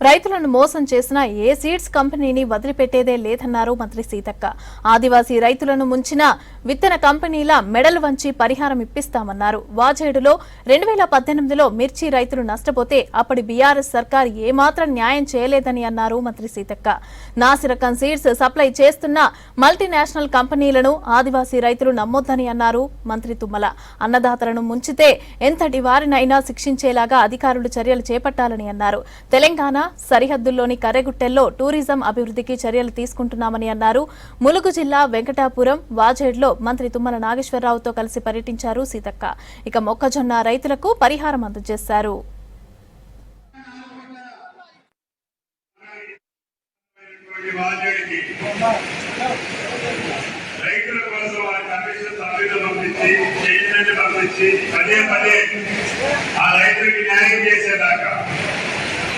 రైతులను మోసం చేసిన ఏ సీడ్స్ కంపెనీని వదిలిపెట్టేదే లేదన్నారు మంత్రి సీతక్క. ఆదివాసీ రైతులను ముంచిన విత్తన కంపెనీల మెడలు వంచి పరిహారం ఇప్పిస్తామన్నారు. వాజేడులో 2018లో మిర్చి రైతులు నష్టపోతే అప్పటి బీఆర్ఎస్ సర్కార్ ఏమాత్రం న్యాయం చేయలేదని అన్నారు మంత్రి సీతక్క. నాసిరకం సీడ్స్ సప్లై చేస్తున్న మల్టీనేషనల్ కంపెనీలను ఆదివాసీ రైతులు నమ్మొద్దని అన్నారు మంత్రి తుమ్మల. అన్నదాతలను ముంచితే ఎంతటి వారినైనా శిక్షించేలాగా అధికారులు చర్యలు చేపట్టాలని అన్నారు. తెలంగాణ సరిహద్దుల్లోని కర్రెగుట్టెల్లో టూరిజం అభివృద్ధికి చర్యలు తీసుకుంటున్నామని అన్నారు. ములుగు జిల్లా వెంకటాపురం వాజేడ్లో మంత్రి తుమ్మల నాగేశ్వరరావుతో కలిసి పర్యటించారు సీతక్క. ఇక మొక్కజొన్న రైతులకు పరిహారం అందజేశారు.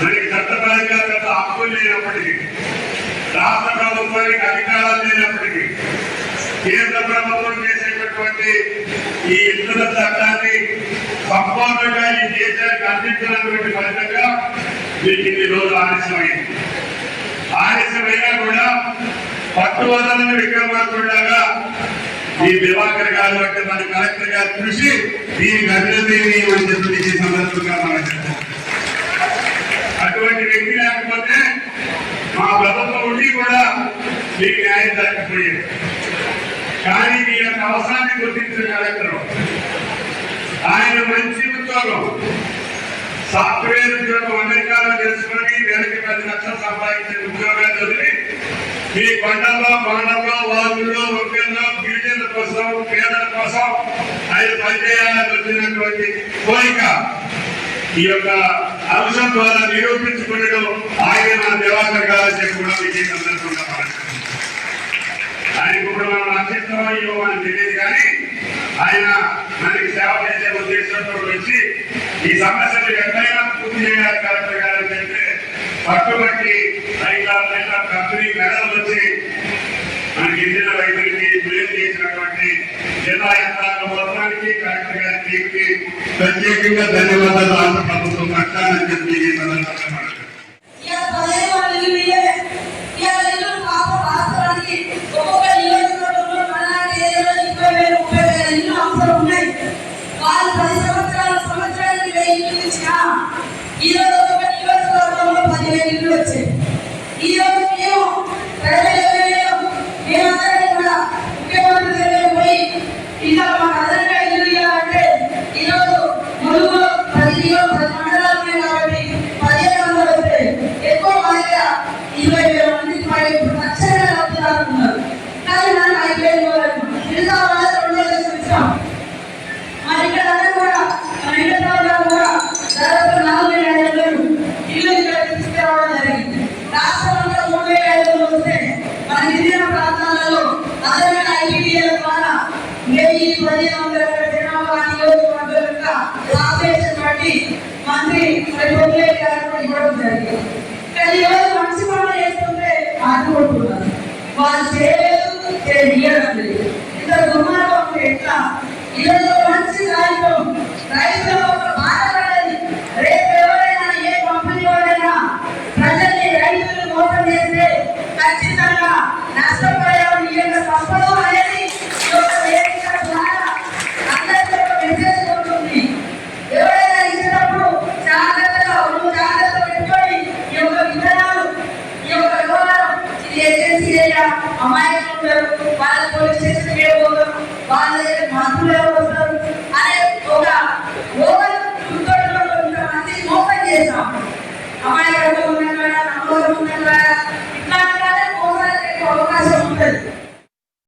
మనకి చట్టపరంగా పెద్ద హక్కులు లేనప్పటికీ, రాష్ట్ర ప్రభుత్వానికి అధికారాలు లేనప్పటికీ, కేంద్ర ప్రభుత్వం చేసేటటువంటి ఈ ఇతర చట్టాన్ని సంపూర్ణంగా ఈ దేశానికి అందించినటువంటి ఫలితంగా మీకు ఇన్ని రోజులు ఆలస్యమైంది. ఆలస్యమైనా కూడా పట్టువదలని విక్రమార్కుడిలాగా ఈ దివాకర్ గారు అంటే మన కలెక్టర్ గారు కృషి దీనికి అభినందనీయమని చెప్పి ఈ సందర్భంగా మనం చెప్తాం. అటువంటి వ్యక్తి లేకపోతే మా ప్రభుత్వం ఉండి కూడా మీకు న్యాయం జరగకపోయేది. కానీ మీ యొక్క అవసరాన్ని గుర్తించిన కలెక్టర్ ఆయన మంచి ఉద్యోగం, సాఫ్ట్వేర్ ఉద్యోగం అమెరికాలో తెలుసుకొని నెలకి 10 లక్షలు సంపాదించే ఉద్యోగాన్ని వదిలి మీ కొండల్లో కొండల్లో వాగుల్లో ఒక్కల్లో గిరిజనుల కోసం పేదల కోసం ఆయన పనిచేయాలని వచ్చినటువంటి కోరిక ఈ యొక్క అంశం ద్వారా నిరూపించుకునడం ఆయన మన దివాకర్ గారు కూడా మీకు సందర్భంగా ఆయనకు ఇప్పుడు మనం నచ్చిస్తామో ఇవో మనకు తెలియదు, కానీ ఆయన మనకి సేవ చేసే ఉద్దేశంతో వచ్చి ఈ సమస్యను ఎక్కడైనా పూర్తి చేయాలి కలెక్టర్ గారు చెప్తే పట్టుబట్టి కంపెనీ మెడలు వచ్చి మనకి ఇండియన్ రైతులకి మేలు చేసినటువంటి జిల్లా యంత్రాంగ మొత్తానికి కలెక్టర్ గారికి ప్రత్యేకంగా ధన్యవాదాలు రాష్ట్ర ప్రభుత్వం పట్టాలని చెప్పి ఈ సందర్భంగా మంత్రి ఇవ్వడం జరిగింది. కానీ ఈరోజు మంచి పనులు చేస్తుంటే ఆడుకుంటున్నారు. వాళ్ళు చేయలేదు, చేయడం లేదు. ఇంత దుర్మార్గం ఎట్లా? ఈరోజు మంచి రాజ్యం రైతుల ఒక బాధ పడేది. రేపు ఎవరైనా ఏ కంపెనీ వాళ్ళైనా ప్రజల్ని రైతులు మోసం చేస్తే ఖచ్చితంగా నష్టపోయేవాళ్ళు ఈ యొక్క తప్పదు అనేది అందరికీ ఒక మెసేజ్ ఉంటుంది. ఎవరైనా ఇచ్చినప్పుడు జాగ్రత్తగా జాగ్రత్త పెట్టుకొని ఈ యొక్క విధానాలు, ఈ యొక్క వ్యవహారం ఇది ఏజెన్సీ అమాయకులు ఉంటారు, వాళ్ళ పోలీస్ స్టేషన్ పోతారు, వాళ్ళ దగ్గర మంత్రులు ఎవరు వస్తారు అనే ఒక ఓవర్ కొంతమంది మోసం చేస్తాం. అమాయకులు ఉన్నట్టు నమ్మకం ఉన్నట్టు